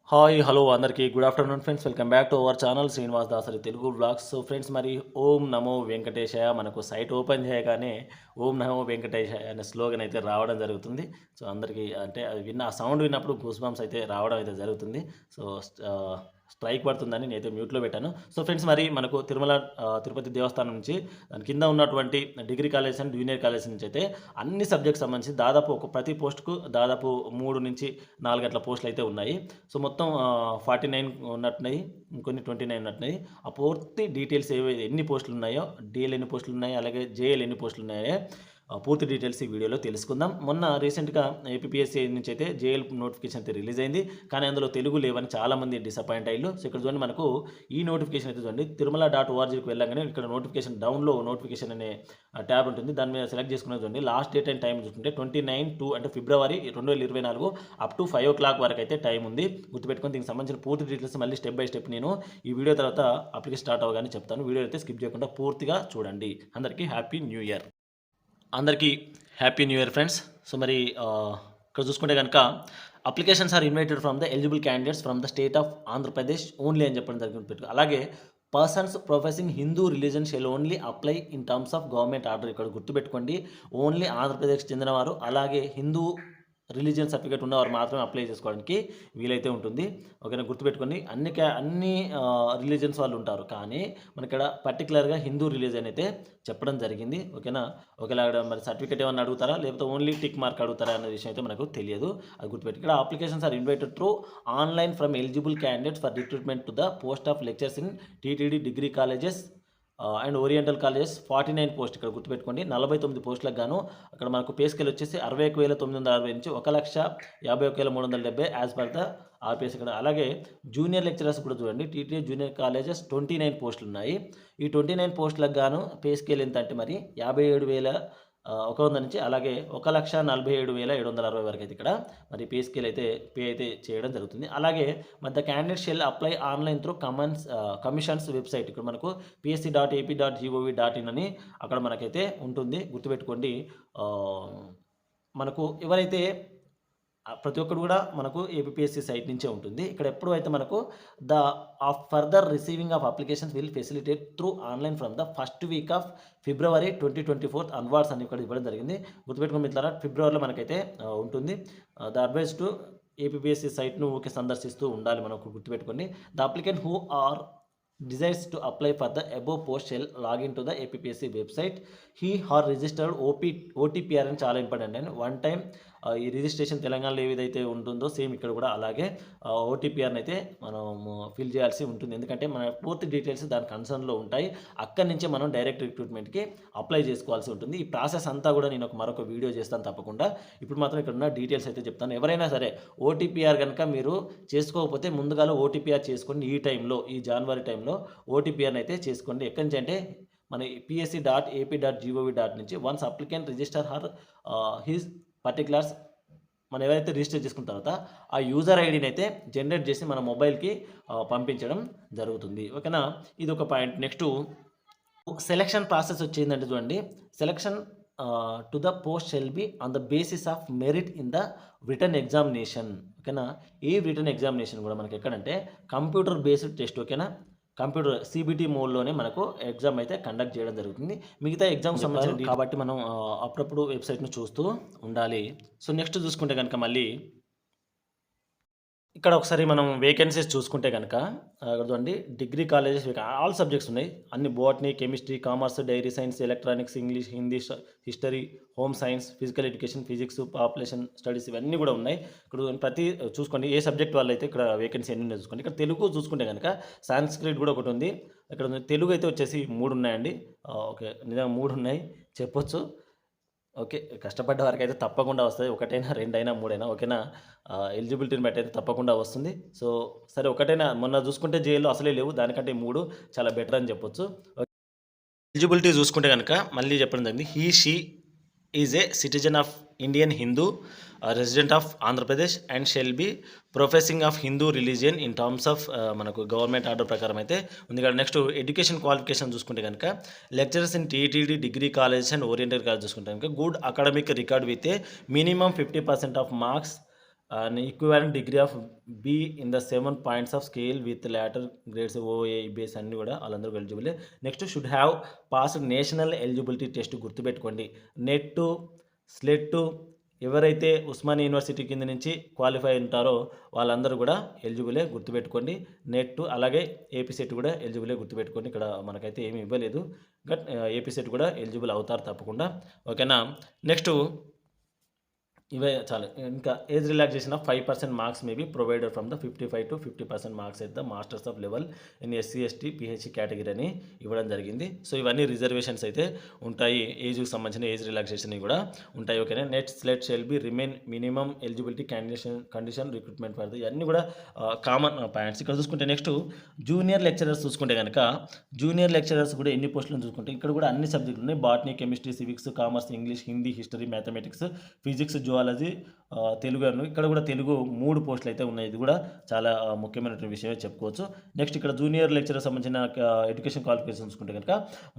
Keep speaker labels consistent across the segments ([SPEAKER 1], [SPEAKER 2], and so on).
[SPEAKER 1] Hi hello అందరికీ good afternoon friends. Welcome back to our channel Srinivas Dasari Telugu blogs. So friends, మరి ఓం నమో వెంకటేశాయ మనకు site open చేయగానే ఓం నమో వెంకటేశాయ అనే స్లోగన్ అయితే రావడం జరుగుతుంది. సో అందరికీ అంటే అది ఆ సౌండ్ విన్నప్పుడు గూస్ బంప్స్ అయితే రావడం అయితే జరుగుతుంది. సో స్ట్రైక్ పడుతుందని నేనైతే మ్యూట్లో పెట్టాను. సో ఫ్రెండ్స్, మరి మనకు తిరుపతి దేవస్థానం నుంచి దాని కింద ఉన్నటువంటి degree college and junior college నుంచి అయితే అన్ని సబ్జెక్ట్స్ సంబంధించి దాదాపు ప్రతి పోస్ట్కు దాదాపు 3 నుంచి 4 అట్లా పోస్టులు అయితే ఉన్నాయి. సో మొత్తం 49 ఉన్నట్టున్నాయి, ఇంకొన్ని 29 ఉన్నట్టున్నాయి. ఆ పూర్తి డీటెయిల్స్ ఎన్ని పోస్టులు ఉన్నాయో, డిఎల్ ఎన్ని పోస్టులు ఉన్నాయో, అలాగే జేఎల్ ఎన్ని పోస్టులు ఉన్నాయో పూర్తి డీటెయిల్స్ ఈ వీడియోలో తెలుసుకుందాం. మొన్న రీసెంట్గా ఏపీఎస్సీ నుంచి అయితే జేఎల్ నోటిఫికేషన్ అయితే రిలీజ్ అయింది, కానీ అందులో తెలుగు లేవని చాలామంది డిసప్పాయింట్ అయ్యారు. సో ఇక్కడ చూడండి, మనకు ఈ నోటిఫికేషన్ అయితే చూడండి, తిరుమల.orgకి వెళ్ళగానే ఇక్కడ నోటిఫికేషన్ డౌన్లో నోటిఫికేషన్ అనే ట్యాబ్ ఉంటుంది. దాని మీద సెలెక్ట్ చేసుకున్నది చూడండి. లాస్ట్ డేట్ అండ్ టైం చూసుకుంటే 29 అంటే ఫిబ్రవరి 2024 అప్ టు 5 o'clock వరకు అయితే టైం ఉంది. గుర్తుపెట్టుకొని దీనికి సంబంధించిన పూర్తి డీటెయిల్స్ మళ్ళీ స్టెప్ బై స్టెప్ నేను ఈ వీడియో తర్వాత అప్లికేషన్ స్టార్ట్ అవ్వగానే చెప్తాను. వీడియో అయితే స్కిప్ చేయకుండా పూర్తిగా చూడండి. అందరికీ హ్యాపీ న్యూ ఇయర్. అందరికీ happy new year friends. So మరి ఇక్కడ చూసుకుంటే కనుక applications are invited from the eligible candidates from the state of Andhra Pradesh only అని చెప్పడం జరిగింది. అలాగే persons professing Hindu religion shall only apply in terms of government order. ఇక్కడ గుర్తుపెట్టుకోండి, ఓన్లీ ఆంధ్రప్రదేశ్కి చెందినవారు అలాగే హిందూ రిలీజియన్ సర్టిఫికేట్ ఉన్నవారు మాత్రమే అప్లై చేసుకోవడానికి వీలైతే ఉంటుంది. ఓకేనా, గుర్తుపెట్టుకోండి. అన్ని రిలీజియన్స్ వాళ్ళు ఉంటారు, కానీ మన ఇక్కడ పర్టికులర్గా హిందూ రిలీజియన్ అయితే చెప్పడం జరిగింది. ఓకేనా, ఒకేలా మరి సర్టిఫికేట్ ఏమన్నా అడుగుతారా, లేకపోతే ఓన్లీ టిక్ మార్క్ అడుగుతారా అనే విషయం అయితే మనకు తెలియదు. అది గుర్తుపెట్టి ఇక్కడ applications are invited through online from eligible candidates for recruitment to the post of lectures in TTD degree colleges and oriental colleges 49 post. ఇక్కడ గుర్తుపెట్టుకోండి, 49 పోస్టులకు గాను అక్కడ మనకు పే స్కేల్ వచ్చేసి 61,960 నుంచి 1,51,370 యాజ్ పర్ ద ఆర్పిఎస్ ఇక్కడ. అలాగే జూనియర్ లెక్చరర్స్ కూడా చూడండి, టీటీడీ జూనియర్ కాలేజెస్ 29 పోస్టులు ఉన్నాయి. ఈ 29 పోస్టులకు గాను పే స్కేల్ ఎంత అంటే మరి 57,100 నుంచి అలాగే 1,47,760 వరకు అయితే ఇక్కడ మరి పే స్కేల్ అయితే చేయడం జరుగుతుంది. అలాగే మరి the candidate shall apply online through commissions website. ఇక్కడ మనకు psc.ap.gov.in అని అక్కడ మనకైతే ఉంటుంది. గుర్తుపెట్టుకోండి, మనకు ఎవరైతే ప్రతి ఒక్కరు కూడా మనకు ఏపీఎస్సీ సైట్ నుంచే ఉంటుంది. ఇక్కడ ఎప్పుడు అయితే మనకు the further receiving of applications will facilitate through online from the first week of February 2024 onwards అని ఇక్కడ ఇవ్వడం జరిగింది. గుర్తుపెట్టుకుని మిత్రులారా, ఫిబ్రవరిలో మనకైతే ఉంటుంది. ద అడ్వైస్ టు ఏపీఎస్సీ సైట్ను సందర్శిస్తూ ఉండాలి. మనకు గుర్తుపెట్టుకోండి, the applicant who are desires to apply for the above post shall log into the APPSC website. He or registered OTPR అని చాలా ఇంపార్టెంట్ అండి. వన్ టైం ఈ రిజిస్ట్రేషన్ తెలంగాణలో ఏ విధైతే ఉంటుందో సేమ్ ఇక్కడ కూడా అలాగే ఓటీపీఆర్ని అయితే మనం ఫిల్ చేయాల్సి ఉంటుంది. ఎందుకంటే మన పూర్తి డీటెయిల్స్ దాని కన్సర్న్లో ఉంటాయి. అక్కడి నుంచే మనం డైరెక్ట్ రిక్రూట్మెంట్కి అప్లై చేసుకోవాల్సి ఉంటుంది. ఈ ప్రాసెస్ అంతా కూడా నేను మరొక వీడియో చేస్తాను తప్పకుండా. ఇప్పుడు మాత్రం ఇక్కడ ఉన్న డీటెయిల్స్ అయితే చెప్తాను. ఎవరైనా సరే ఓటీపీఆర్ కనుక మీరు చేసుకోకపోతే ముందుగా ఓటీపీఆర్ చేసుకోండి. ఈ టైంలో, ఈ జనవరి టైంలో ఓటీపీఆర్ని అయితే చేసుకోండి. ఎక్కడి నుంచి అంటే మన psc.ap.gov.in నుంచి once applicant register his particulars మనం ఎవరైతే రిజిస్టర్ చేసుకున్న తర్వాత ఆ యూజర్ ఐడిని అయితే జనరేట్ చేసి మన మొబైల్కి పంపించడం జరుగుతుంది. ఓకేనా, ఇది ఒక పాయింట్. నెక్స్ట్ సెలెక్షన్ ప్రాసెస్ వచ్చిందంటే చూడండి, selection to the post shall be on the basis of merit in the written examination. ఓకేనా, ఈ రిటర్న్ ఎగ్జామినేషన్ కూడా మనకి ఎక్కడంటే కంప్యూటర్ బేస్డ్ టెస్ట్. ఓకేనా, కంప్యూటర్ సిబిటి మోడ్లోనే మనకు ఎగ్జామ్ అయితే కండక్ట్ చేయడం జరుగుతుంది. మిగతా ఎగ్జామ్ సంబంధించిన కాబట్టి మనం అప్పుడప్పుడు వెబ్సైట్ను చూస్తూ ఉండాలి. సో నెక్స్ట్ చూసుకుంటే కనుక మళ్ళీ ఇక్కడ ఒకసారి మనం వేకెన్సీస్ చూసుకుంటే కనుక చూడండి, డిగ్రీ కాలేజెస్ ఆల్ సబ్జెక్ట్స్ ఉన్నాయి. అన్ని botany, chemistry, commerce, dairy science, electronics, English, Hindi, history, home science, physical education, physics, population studies ఇవన్నీ కూడా ఉన్నాయి. ఇక్కడ ప్రతి చూసుకోండి ఏ సబ్జెక్ట్ వాళ్ళు అయితే ఇక్కడ వేకెన్సీ ఎన్ని ఉన్నాయి చూసుకోండి. ఇక్కడ తెలుగు చూసుకుంటే కనుక సాంస్క్రిట్ కూడా ఒకటి ఉంది. ఇక్కడ తెలుగు అయితే వచ్చేసి 3 ఉన్నాయండి. ఓకే, నిజంగా 3 ఉన్నాయి చెప్పొచ్చు. ఓకే, కష్టపడ్డ వారికి అయితే తప్పకుండా వస్తుంది. ఒకటైనా, రెండైనా, మూడైనా. ఓకేనా, ఎలిజిబిలిటీని బట్టి అయితే తప్పకుండా వస్తుంది. సో సరే, ఒకటైనా మొన్న చూసుకుంటే జైల్లో అసలే లేవు, దానికంటే 3 చాలా బెటర్ అని చెప్పొచ్చు. ఎలిజిబిలిటీ చూసుకుంటే కనుక మళ్ళీ చెప్పడం జరిగింది, he she is a citizen of Indian Hindu resident of Andhra Pradesh and shall be professing of Hindu religion in terms of మనకు గవర్నమెంట్ ఆర్డర్ ప్రకారం అయితే ఉంది కదా. నెక్స్ట్ ఎడ్యుకేషన్ క్వాలిఫికేషన్ చూసుకుంటే కనుక lecturers in TTD degree colleges and oriental college చూసుకుంటే కనుక good academic record with a minimum 50% of marks an equivalent degree of B in the 7 points of scale with later grades OA, BS అన్నీ కూడా వాళ్ళందరూ eligible. Next should have passed national eligibility test గుర్తుపెట్టుకోండి. Net, slate ఎవరైతే Osmania university కింద నుంచి qualify ఉంటారో వాళ్ళందరూ కూడా ఎలిజిబులే గుర్తుపెట్టుకోండి. నెట్ అలాగే ఏపీ సెట్ కూడా ఎలిజిబులే గుర్తుపెట్టుకోండి. ఇక్కడ మనకైతే ఏమీ ఇవ్వలేదు, బట్ ఏపీ సెట్ కూడా ఎలిజిబుల్ అవుతారు తప్పకుండా. ఓకేనా. నెక్స్ట్ ఇవే చాలు. ఇంకా age relaxation of 5% marks may be provided from the 55 to 50% marks at the masters of level in SC ST PHC category అని ఇవ్వడం జరిగింది. సో ఇవన్నీ రిజర్వేషన్స్ అయితే ఉంటాయి. ఏజ్కి సంబంధించిన ఏజ్ రిలాక్సేషన్ కూడా ఉంటాయి. ఓకేనా. Net slate shall be remain minimum eligibility condition recruitment for ఇవన్నీ కూడా కామన్ పాయింట్స్. ఇక్కడ చూసుకుంటే నెక్స్ట్ జూనియర్ లెక్చరర్స్ చూసుకుంటే కనుక జూనియర్ లెక్చరర్స్ కూడా ఎన్ని పోస్టులను చూసుకుంటే ఇక్కడ కూడా అన్ని సబ్జెక్టులు ఉన్నాయి. Botany, chemistry, civics, commerce, English, Hindi, history, mathematics, physics, zoology, Telugu అను ఇక్కడ కూడా తెలుగు 3 పోస్టులు అయితే ఉన్నాయి. ఇది కూడా చాలా ముఖ్యమైనటువంటి విషయమే చెప్పుకోవచ్చు. నెక్స్ట్ ఇక్కడ జూనియర్ లెక్చరర్ సంబంధించిన ఎడ్యుకేషన్ క్వాలిఫికేషన్ చూసుకుంటే కనుక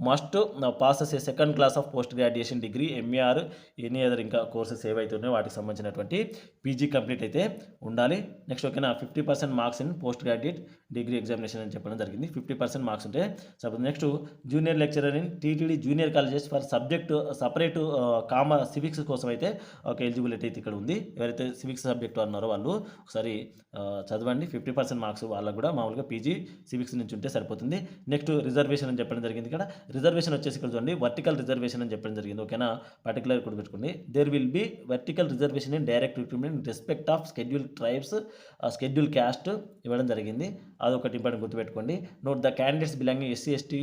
[SPEAKER 1] must passes A second class of post graduation degree, MAR, any other ఇంకా కోర్సెస్ ఏవైతే ఉన్నాయో వాటికి సంబంధించినటువంటి పీజీ కంప్లీట్ అయితే ఉండాలి. నెక్స్ట్ ఓకేనా. 50% marks in post graduate degree examination అని చెప్పడం జరిగింది. 50% మార్క్స్ ఉంటే suppose. Next junior lecturer in TTD junior colleges for subject separate civics కోసం అయితే ఒక ఎలిజిబిలిటీ అయితే ఇక్కడ ఉంది. ఎవరైతే సివిక్స్ సబ్జెక్ట్ అన్నారో వాళ్ళు ఒకసారి చదవండి. 50% మార్క్స్ వాళ్ళకు కూడా మామూలుగా పీజీ సివిక్స్ నుంచి ఉంటే సరిపోతుంది. నెక్స్ట్ రిజర్వేషన్ అని చెప్పడం జరిగింది. ఇక్కడ రిజర్వేషన్ వచ్చేసి ఇక్కడ చూడండి వర్టికల్ రిజర్వేషన్ అని చెప్పడం జరిగింది. ఓకేనా. పర్టికులర్ కూడా పెట్టుకోండి. There will be vertical reservation in direct recruitment in respect of schedule tribes, schedule caste ఇవ్వడం జరిగింది. అదొకటి ఇంపార్టెంట్ గుర్తుపెట్టుకోండి. Note the candidates belonging SC ST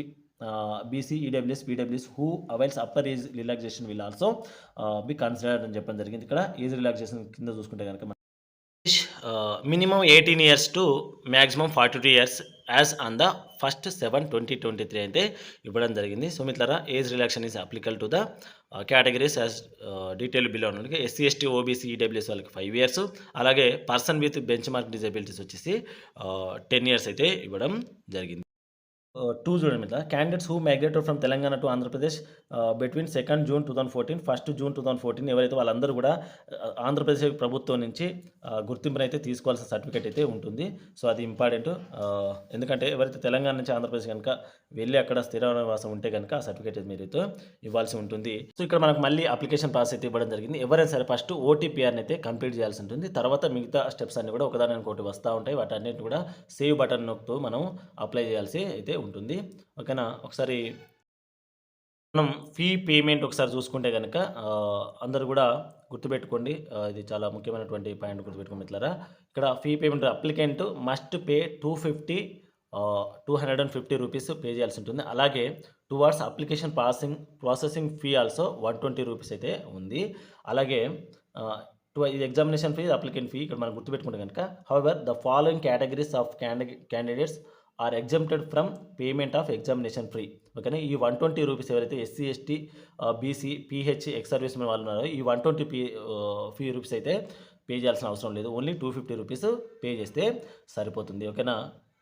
[SPEAKER 1] BC, EWS, PWS who avails upper age relaxation will also be considered అని చెప్పడం జరిగింది. ఇక్కడ age relaxation కింద చూసుకుంటే కనుక minimum 18 years to maximum 42 years as on the 1st 7/2023 అయితే ఇవ్వడం జరిగింది. సో మిత్రులారా age relaxation is applicable to the categories as detail below ఉన్నది. ఎస్సీ ఎస్టీ ఓబీసీ ఈడబ్ల్యూఎస్ వాళ్ళకి 5 years, అలాగే person with bench mark disabilities వచ్చేసి 10 years అయితే ఇవ్వడం జరిగింది. 2 చూడండి ఇట్లా. Candidates who migrated from Telangana to Andhra Pradesh between 2nd June 2014, 1st June 2014 ఎవరైతే వాళ్ళందరూ కూడా ఆంధ్రప్రదేశ్ ప్రభుత్వం నుంచి గుర్తింపునైతే తీసుకోవాల్సిన సర్టిఫికేట్ అయితే ఉంటుంది. సో అది ఇంపార్టెంట్. ఎందుకంటే ఎవరైతే తెలంగాణ నుంచి ఆంధ్రప్రదేశ్ కనుక వెళ్ళి అక్కడ స్థిర నివాసం ఉంటే కనుక ఆ సర్టిఫికేట్ మీరైతే ఇవ్వాల్సి ఉంటుంది. సో ఇక్కడ మనకు మళ్ళీ అప్లికేషన్ ప్రాసెస్ అయితే ఇవ్వడం జరిగింది. ఎవరైనా సరే ఫస్ట్ ఓటీపీఆర్ని అయితే కంప్లీట్ చేయాల్సి ఉంటుంది. తర్వాత మిగతా స్టెప్స్ అన్ని కూడా ఒకదాని ఒకటి వస్తూ ఉంటాయి. వాటన్నిటిని కూడా సేవ్ బటన్ నొక్కుతూ మనం అప్లై చేయాల్సి అయితే ఉంటుంది. ఓకేనా. ఒకసారి మనం ఫీ పేమెంట్ ఒకసారి చూసుకుంటే కనుక అందరూ కూడా గుర్తుపెట్టుకోండి. ఇది చాలా ముఖ్యమైనటువంటి పాయింట్ గుర్తుపెట్టుకోండి మిత్రులారా. ఇక్కడ fee payment applicant must pay 250 rupees pay చేయాల్సి ఉంటుంది. అలాగే towards application processing fee also 120 rupees అయితే ఉంది. అలాగే ఇది ఎగ్జామినేషన్ ఫీ, అప్లికెంట్ ఫీ ఇక్కడ మనం గుర్తుపెట్టుకుంటే కనుక however the following categories of candidates are exempted from payment of examination free. ఓకేనా. ఈ 120 రూపీస్ ఎవరైతే SC ST BC PH ex service men వాళ్ళు ఉన్నారో ఈ 120 ఫీ రూపీస్ అయితే పే చేయాల్సిన అవసరం లేదు. ఓన్లీ 250 రూపీస్ పే చేస్తే సరిపోతుంది. ఓకేనా.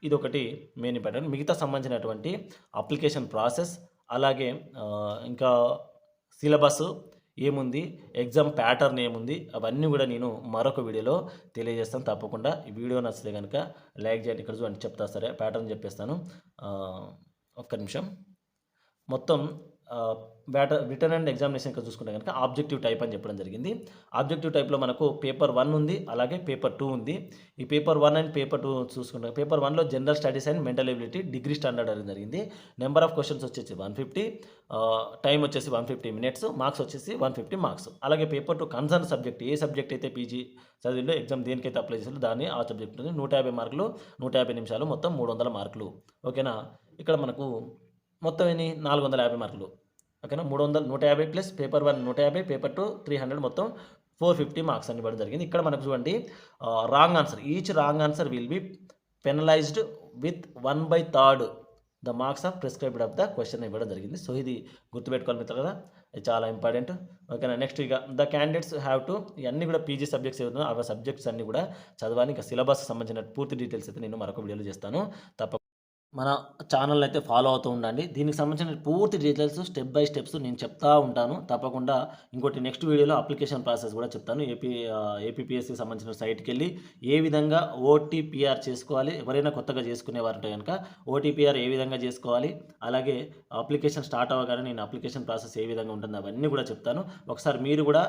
[SPEAKER 1] ఇది ఒకటి మెయిన్ ఇంపార్టెంట్. మిగతా సంబంధించినటువంటి అప్లికేషన్ ప్రాసెస్, అలాగే ఇంకా సిలబస్ ఏముంది, ఎగ్జామ్ ప్యాటర్న్ ఏముంది, అవన్నీ కూడా నేను మరొక వీడియోలో తెలియజేస్తాను. తప్పకుండా ఈ వీడియో నచ్చితే కనుక లైక్ చేయండి. ఇక్కడ చూడండి చెప్తా, సరే ప్యాటర్న్ చెప్పేస్తాను. ఒక్క నిమిషం. మొత్తం రిటర్న్ అండ్ ఎగ్జామినేషన్ ఇక్కడ చూసుకుంటే కనుక ఆబ్జెక్టివ్ టైప్ అని చెప్పడం జరిగింది. ఆబ్జెక్టివ్ టైప్లో మనకు పేపర్ 1 ఉంది, అలాగే పేపర్ 2 ఉంది. ఈ పేపర్ 1 అండ్ పేపర్ 2 చూసుకుంటే పేపర్ 1లో general studies and mental ability degree standard అనేది జరిగింది. నెంబర్ ఆఫ్ క్వశ్చన్స్ వచ్చేసి 150, టైం వచ్చేసి 150 minutes, మార్క్స్ వచ్చేసి 150 మార్క్స్. అలాగే పేపర్ 2 కన్సర్న్ సబ్జెక్ట్, ఏ సబ్జెక్ట్ అయితే పీజీ చదివిలో ఎగ్జామ్ దేనికైతే అప్లై చేసారో దాన్ని ఆ సబ్జెక్ట్ ఉంది. 150 మార్కులు, 150 నిమిషాలు, మొత్తం 300 మార్కులు. ఓకేనా. ఇక్కడ మనకు మొత్తం ఎన్ని 450 మార్కులు. ఓకేనా. 150 ప్లస్ పేపర్ 1 150, పేపర్ 2 300, మొత్తం 450 మార్క్స్ అని ఇవ్వడం జరిగింది. ఇక్కడ మనకు చూడండి wrong answer, each wrong answer will be penalised with 1/3 the marks of prescribed of the question ఇవ్వడం జరిగింది. సో ఇది గుర్తుపెట్టుకోవాలి మిత్రులు కదా, ఇది చాలా ఇంపార్టెంట్. ఓకేనా. నెక్స్ట్ ఇక ద క్యాండిడేట్స్ హ్యావ్ టు, ఇవన్నీ కూడా పీజీ సబ్జెక్ట్స్ ఏవైనా ఆ సబ్జెక్ట్స్ అన్నీ కూడా చదవాలి. ఇంకా సిలబస్ సంబంధించిన పూర్తి డీటెయిల్స్ అయితే నేను మరొక వీడియోలో చేస్తాను. తప్ప మన ఛానల్‌ని అయితే ఫాలో అవుతూ ఉండండి. దీనికి సంబంధించిన పూర్తి డీటెయిల్స్ స్టెప్ బై స్టెప్స్ నేను చెప్తా ఉంటాను. తప్పకుండా ఇంకోటి నెక్స్ట్ వీడియోలో అప్లికేషన్ ప్రాసెస్ కూడా చెప్తాను. ఏపీపీఎస్‌సికి సంబంధించిన సైట్‌కెళ్ళి ఏ విధంగా ఓటీపీఆర్ చేసుకోవాలి. ఎవరైనా కొత్తగా చేసుకునేవారుంటే గనక ఓటీపీఆర్ ఏ విధంగా చేసుకోవాలి. అలాగే అప్లికేషన్ స్టార్ట్ అవ్వగానే నేను అప్లికేషన్ ప్రాసెస్ ఏ విధంగా ఉంటుందో అవన్నీ కూడా చెప్తాను. ఒకసారి మీరు కూడా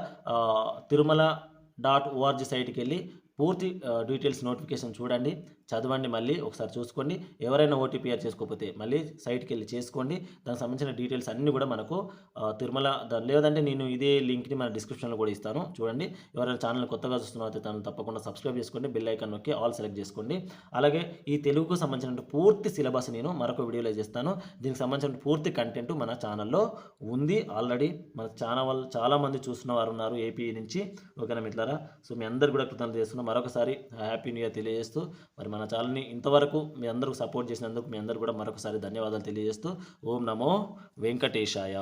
[SPEAKER 1] తిరుమల.org సైట్‌కెళ్ళి పూర్తి డీటెయిల్స్ నోటిఫికేషన్ చూడండి. చదవండి, మళ్ళీ ఒకసారి చూసుకోండి. ఎవరైనా ఓటీపీఆర్ చేసుకోకపోతే మళ్ళీ సైట్‌కెళ్ళి చేసుకోండి. దానికి సంబంధించిన డీటెయిల్స్ అన్నీ కూడా మనకు లేదంటే నేను ఇదే లింక్‌ని మన డిస్క్రిప్షన్‌లో కూడా ఇస్తాను. చూడండి. ఎవరైనా ఛానెల్‌ని కొత్తగా చూస్తున్నట్లయితే తను తప్పకుండా సబ్స్క్రైబ్ చేసుకోండి. బెల్ ఐకాన్ నొక్కి ఆల్ సెలెక్ట్ చేసుకోండి. అలాగే ఈ తెలుగుకు సంబంధించిన పూర్తి సిలబస్ నేను మరొక వీడియోలో చేస్తాను. దీనికి సంబంధించిన పూర్తి కంటెంట్ మన ఛానల్‌లో ఉంది ఆల్రెడీ. మన ఛానల్ చాలామంది చూస్తున్న వారు ఉన్నారు ఏపీ నుంచి. ఓకేనా మిత్రులారా? సో మీ అందరికీ కూడా కృతజ్ఞతలు చేస్తున్నాను. మరొకసారి హ్యాపీ న్యూ ఇయర్ తెలియజేస్తూ మరి మన ఛానల్‌ని ఇంతవరకు మీ అందరూ సపోర్ట్ చేసినందుకు మీ అందరూ కూడా మరొకసారి ధన్యవాదాలు తెలియజేస్తూ ఓం నమో వెంకటేశాయ.